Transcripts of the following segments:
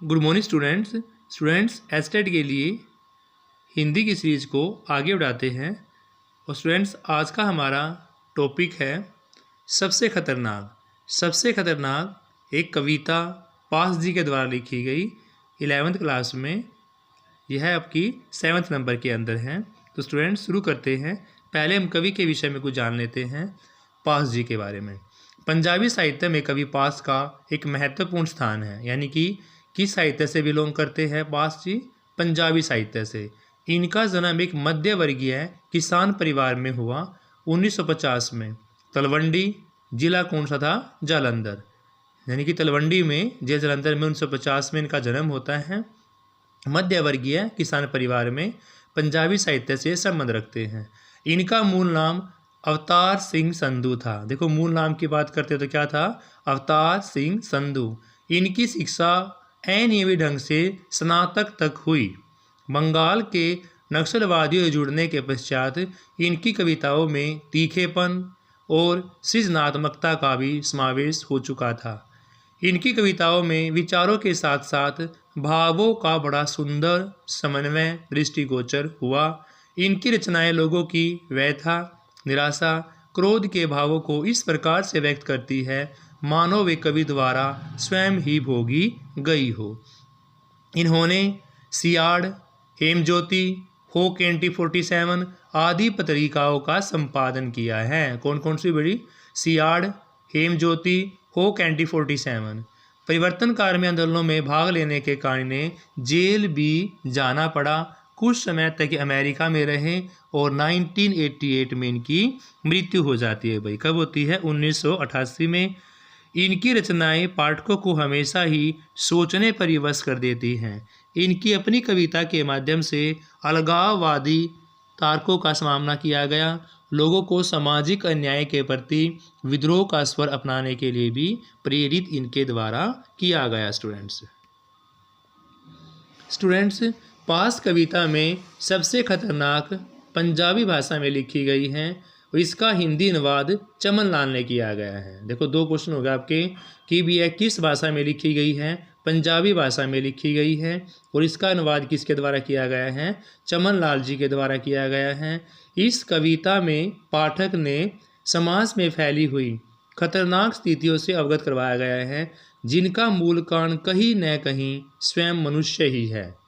Good morning students estate के लिए हिंदी की सीरीज़ को आगे बढ़ाते हैं। और स्टूडेंट्स आज का हमारा टॉपिक है सबसे खतरनाक एक कविता पास जी के द्वारा लिखी गई 11th क्लास में। यह आपकी 7th नंबर के अंदर है। तो स्टूडेंट्स शुरू करते हैं। पहले हम कवि के विषय में कुछ जान लेते हैं पास जी के बारे में। पंजाबी साहित्य में कवि पास का एक महत्वपूर्ण स्थान है। यानी कि किस साहित्य से बिलोंग करते हैं पास जी? पंजाबी साहित्य से। इनका जन्म एक मध्य वर्गीय किसान परिवार में हुआ 1950 में। तलवंडी जिला कौन सा था? जालंधर। यानी कि तलवंडी में जालंधर में 1950 में इनका जन्म होता है। मध्य वर्गीय किसान परिवार में पंजाबी साहित्य से संबंध रखते हैं। इनका मूल नाम अवतार सिंह संधू था। देखो मूल नाम की बात करते तो क्या था? अवतार सिंह संधू। इनकी शिक्षा अनियमित ढंग से स्नातक तक हुई। बंगाल के नक्सलवादियों से जुड़ने के पश्चात इनकी कविताओं में तीखेपन और सृजनात्मकता का भी समावेश हो चुका था। इनकी कविताओं में विचारों के साथ साथ भावों का बड़ा सुंदर समन्वय दृष्टिगोचर हुआ। इनकी रचनाएं लोगों की व्यथा, निराशा, क्रोध के भावों को इस प्रकार से व्यक्त करती है मानो वे कवि द्वारा स्वयं ही भोगी गई हो। इन्होंने सियाड़, हेमज्योति, होक 47 आदि पत्रिकाओं का संपादन किया है। कौन कौन सी बड़ी? सियाड़, हेमज्योति, होक 47। परिवर्तनकारी आंदोलनों में भाग लेने के कारण इन्हें जेल भी जाना पड़ा। कुछ समय तक अमेरिका में रहे और 1988 में इनकी मृत्यु हो जाती है। भाई कब होती है? 1988 में। इनकी रचनाएं पाठकों को हमेशा ही सोचने पर विवश कर देती हैं। इनकी अपनी कविता के माध्यम से अलगाववादी तारकों का सामना किया गया। लोगों को सामाजिक अन्याय के प्रति विद्रोह का स्वर अपनाने के लिए भी प्रेरित इनके द्वारा किया गया। स्टूडेंट्स पास कविता में सबसे खतरनाक पंजाबी भाषा में लिखी गई है। इसका हिंदी अनुवाद चमन लाल ने किया गया है। देखो दो क्वेश्चन हो गए आपके कि भी यह किस भाषा में लिखी गई है? पंजाबी भाषा में लिखी गई है। और इसका अनुवाद किसके द्वारा किया गया है? चमन लाल जी के द्वारा किया गया है। इस कविता में पाठक ने समाज में फैली हुई खतरनाक स्थितियों से अवगत करवाया गया है, जिनका मूल कारण कहीं न कहीं स्वयं मनुष्य ही है।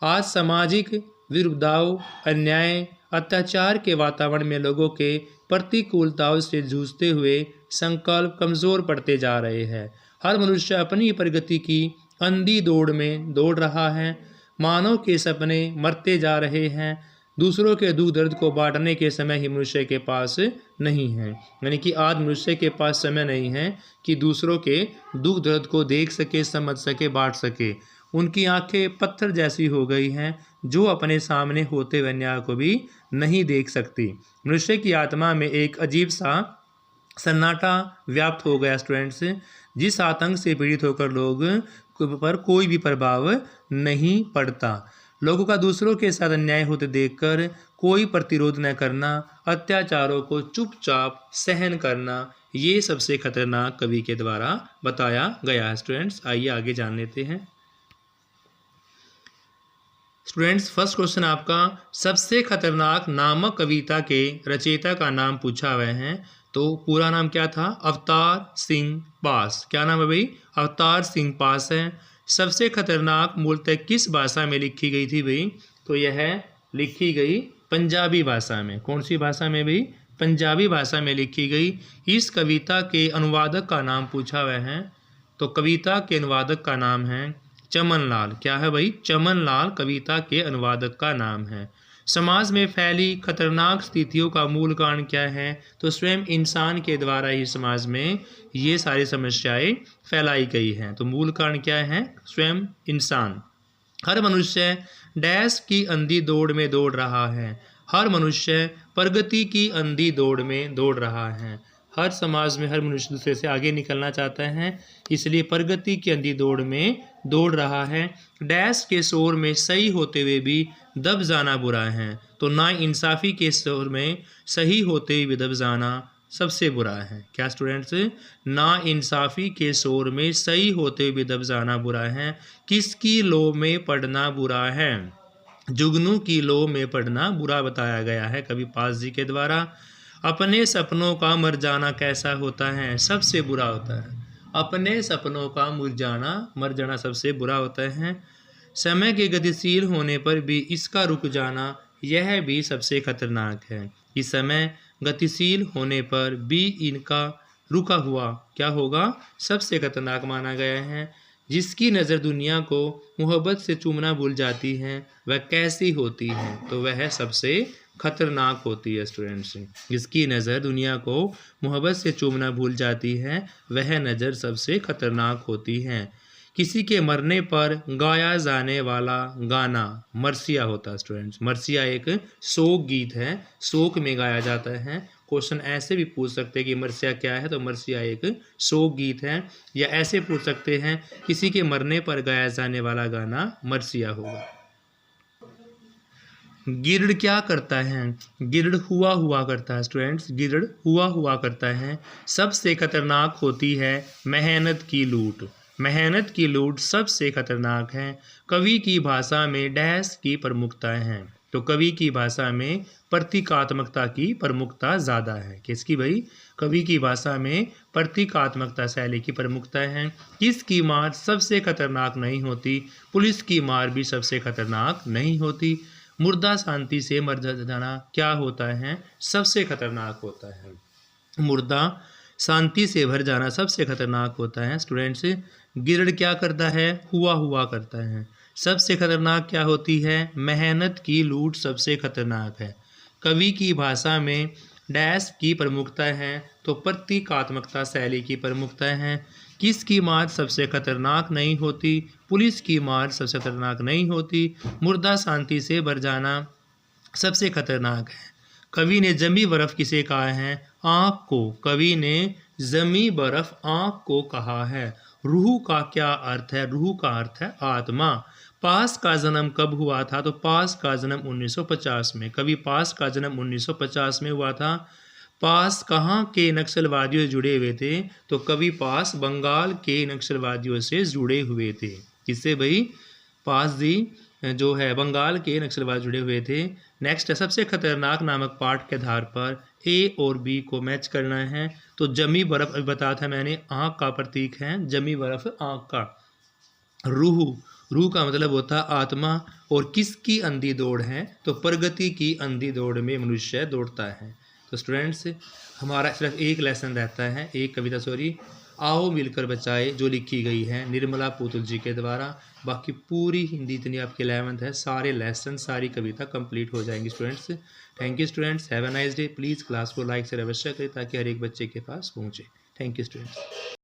आज सामाजिक विरुद्धाओं, अन्याय, अत्याचार के वातावरण में लोगों के प्रतिकूलताओं से जूझते हुए संकल्प कमज़ोर पड़ते जा रहे हैं। हर मनुष्य अपनी प्रगति की अंधी दौड़ में दौड़ रहा है। मानव के सपने मरते जा रहे हैं। दूसरों के दुख दर्द को बांटने के समय ही मनुष्य के पास नहीं है। यानी कि आज मनुष्य के पास समय नहीं है कि दूसरों के दुख दर्द को देख सके, समझ सके, बांट सके। उनकी आंखें पत्थर जैसी हो गई हैं, जो अपने सामने होते हुए अन्याय को भी नहीं देख सकती। मनुष्य की आत्मा में एक अजीब सा सन्नाटा व्याप्त हो गया स्टूडेंट्स, जिस आतंक से पीड़ित होकर लोग पर कोई भी प्रभाव नहीं पड़ता। लोगों का दूसरों के साथ अन्याय होते देखकर कोई प्रतिरोध न करना, अत्याचारों को चुपचाप सहन करना, ये सबसे खतरनाक कवि के द्वारा बताया गया है। स्टूडेंट्स आइए आगे जान लेते हैं। स्टूडेंट्स फर्स्ट क्वेश्चन आपका सबसे खतरनाक नामक कविता के रचयिता का नाम पूछा हुआ है। तो पूरा नाम क्या था? अवतार सिंह पास। क्या नाम है भाई? अवतार सिंह पास है। सबसे खतरनाक मूलतः किस भाषा में लिखी गई थी भाई? तो यह लिखी गई पंजाबी भाषा में। कौन सी भाषा में भाई? पंजाबी भाषा में लिखी गई। इस कविता के अनुवादक का नाम पूछा हुआ है। तो कविता के अनुवादक का नाम है चमन लाल। क्या है भाई? चमन लाल कविता के अनुवादक का नाम है। समाज में फैली खतरनाक स्थितियों का मूल कारण क्या है? तो स्वयं इंसान के द्वारा ही समाज में ये सारी समस्याएं फैलाई गई हैं। तो मूल कारण क्या है? स्वयं इंसान। हर मनुष्य डैश की अंधी दौड़ में दौड़ रहा है। हर मनुष्य प्रगति की अंधी दौड़ में दौड़ रहा है। हर समाज में हर मनुष्य दूसरे से आगे निकलना चाहता है, इसलिए प्रगति की अंधी दौड़ में दौड़ रहा है। डैश के शोर में सही होते हुए भी दब जाना बुरा है, तो ना इंसाफी के शोर में सही होते हुए दब जाना सबसे बुरा है। क्या स्टूडेंट्स? ना इंसाफी के शोर में सही होते हुए दब जाना बुरा है। किसकी लो में पड़ना बुरा है? जुगनू की लो में पड़ना बुरा बताया गया है कवि पास जी के द्वारा। अपने सपनों का मर जाना कैसा होता है? सबसे बुरा होता है। अपने सपनों का मर जाना सबसे बुरा होता है। समय के गतिशील होने पर भी इसका रुक जाना, यह भी सबसे खतरनाक है। कि समय गतिशील होने पर भी इनका रुका हुआ क्या होगा? सबसे खतरनाक माना गया है। जिसकी नज़र दुनिया को मोहब्बत से चूमना भूल जाती है, वह कैसी होती है? तो वह सबसे खतरनाक होती है स्टूडेंट्स। जिसकी नज़र दुनिया को मोहब्बत से चूमना भूल जाती है, वह नज़र सबसे खतरनाक होती है। किसी के मरने पर गाया जाने वाला गाना मरसिया होता है स्टूडेंट्स। मरसिया एक शोक गीत है, शोक में गाया जाता है। क्वेश्चन ऐसे भी पूछ सकते हैं कि मरसिया क्या है, तो मरसिया एक शोक गीत है। या ऐसे पूछ सकते हैं किसी के मरने पर गाया जाने वाला गाना मरसिया होगा। गिरड़ क्या करता है? गिरड़ हुआ हुआ करता है स्टूडेंट्स। गिरड़ हुआ हुआ करता है। सबसे खतरनाक होती है मेहनत की लूट। मेहनत की लूट सबसे खतरनाक है। कवि की भाषा में डैश की प्रमुखता है। तो कवि की भाषा में प्रतीकात्मकता की प्रमुखता ज़्यादा है। किसकी भाई? कवि की भाषा में प्रतीकात्मकता शैली की प्रमुखता है। किसकी मार सबसे खतरनाक नहीं होती? पुलिस की मार भी सबसे खतरनाक नहीं होती। मुर्दा शांति से मर जाना क्या होता है? सबसे खतरनाक होता है। मुर्दा शांति से भर जाना सबसे खतरनाक होता है स्टूडेंट्स। गिरड़ क्या करता है? हुआ हुआ करता है। सबसे खतरनाक क्या होती है? मेहनत की लूट सबसे खतरनाक है। कवि की भाषा में डैश की प्रमुखता है, तो प्रतीकात्मकता शैली की प्रमुखता है। किसकी मार सबसे खतरनाक नहीं होती? पुलिस की मार सबसे खतरनाक नहीं होती। मुर्दा शांति से भर जाना सबसे खतरनाक है। कवि ने जमी बर्फ किसे कहा है? आँख को। कवि ने जमी बर्फ आँख को कहा है। रूह का क्या अर्थ है? रूह का अर्थ है आत्मा। पास का जन्म कब हुआ था? तो पास का जन्म 1950 में। कवि पास का जन्म 1950 में हुआ था। पास कहाँ के नक्सलवादियों से जुड़े हुए थे? तो कवि पास बंगाल के नक्सलवादियों से जुड़े हुए थे। किससे भाई? पास जी जो है बंगाल के नक्सलवाद जुड़े हुए थे। नेक्स्ट है सबसे खतरनाक नामक पाठ के आधार पर ए और बी को मैच करना है। तो जमी बर्फ अभी बताया था मैंने, आँख का प्रतीक है जमी बर्फ आँख का। रूह, रूह का मतलब होता है आत्मा। और किसकी अंधी दौड़ है? तो प्रगति की अंधी दौड़ में मनुष्य दौड़ता है। तो स्टूडेंट्स हमारा सिर्फ एक लेसन रहता है, एक कविता आओ मिलकर बचाए, जो लिखी गई है निर्मला पुतुल जी के द्वारा। बाकी पूरी हिंदी इतनी आपकी 11th है, सारे लेसन सारी कविता कंप्लीट हो जाएंगी students. Thank you students, have a nice day. Please class को लाइक से अवश्य करें ताकि हर एक बच्चे के पास पहुँचे। Thank you students.